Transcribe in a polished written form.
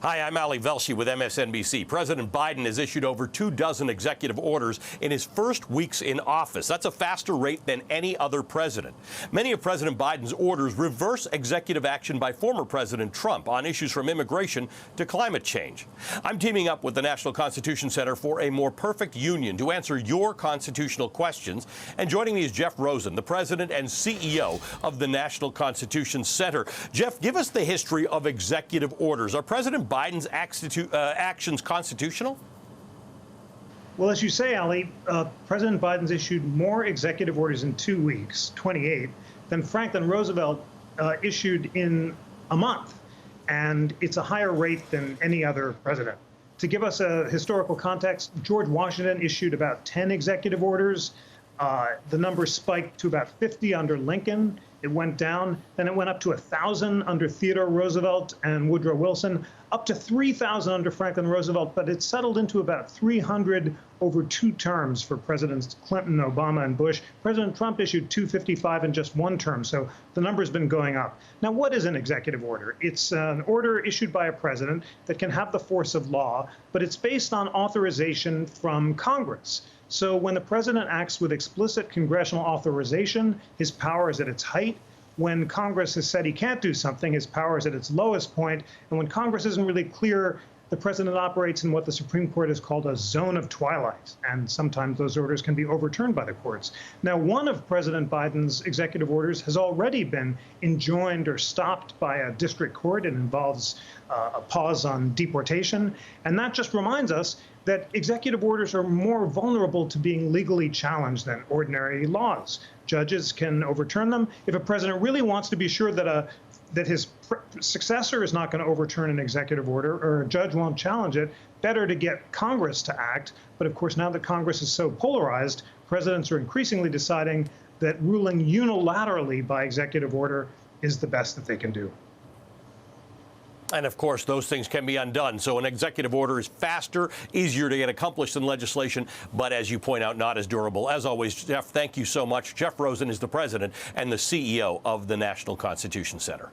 Hi, I'm Velshi with MSNBC. President Biden has issued over 24 executive orders in his first weeks in office. That's a faster rate than any other president. Many of President Biden's orders reverse executive action by former President Trump on issues from immigration to climate change. I'm teaming up with the National Constitution Center for a more perfect union to answer your constitutional questions. And joining me is Jeff Rosen, the president and CEO of the National Constitution Center. Jeff, give us the history of executive orders. Are President Biden's actions constitutional? Well, as you say, Ali, President Biden's issued more executive orders in 2 weeks, 28, than Franklin Roosevelt issued in a month. And it's a higher rate than any other president. To give us a historical context, George Washington issued about 10 executive orders. The number spiked to about 50 under Lincoln. It went down. Then it went up to 1,000 under Theodore Roosevelt and Woodrow Wilson, up to 3,000 under Franklin Roosevelt, but it settled into about 300 over 2 terms for Presidents Clinton, Obama, and Bush. President Trump issued 255 in just 1 term, so the number's been going up. Now, what is an executive order? It's an order issued by a president that can have the force of law, but it's based on authorization from Congress. So when the president acts with explicit congressional authorization, his power is at its height. When Congress has said he can't do something, his power is at its lowest point. And when Congress isn't really clear, the president operates in what the Supreme Court has called a zone of twilight. And sometimes those orders can be overturned by the courts. Now, one of President Biden's executive orders has already been enjoined or stopped by a district court. It involves a pause on deportation. And that just reminds us that executive orders are more vulnerable to being legally challenged than ordinary laws. Judges can overturn them. If a president really wants to be sure that his successor is not going to overturn an executive order or a judge won't challenge it, better to get Congress to act. But of course, now that Congress is so polarized, presidents are increasingly deciding that ruling unilaterally by executive order is the best that they can do. And of course, those things can be undone. So an executive order is faster, easier to get accomplished than legislation, but as you point out, not as durable. As always, Jeff, thank you so much. Jeff Rosen is the president and the CEO of the National Constitution Center.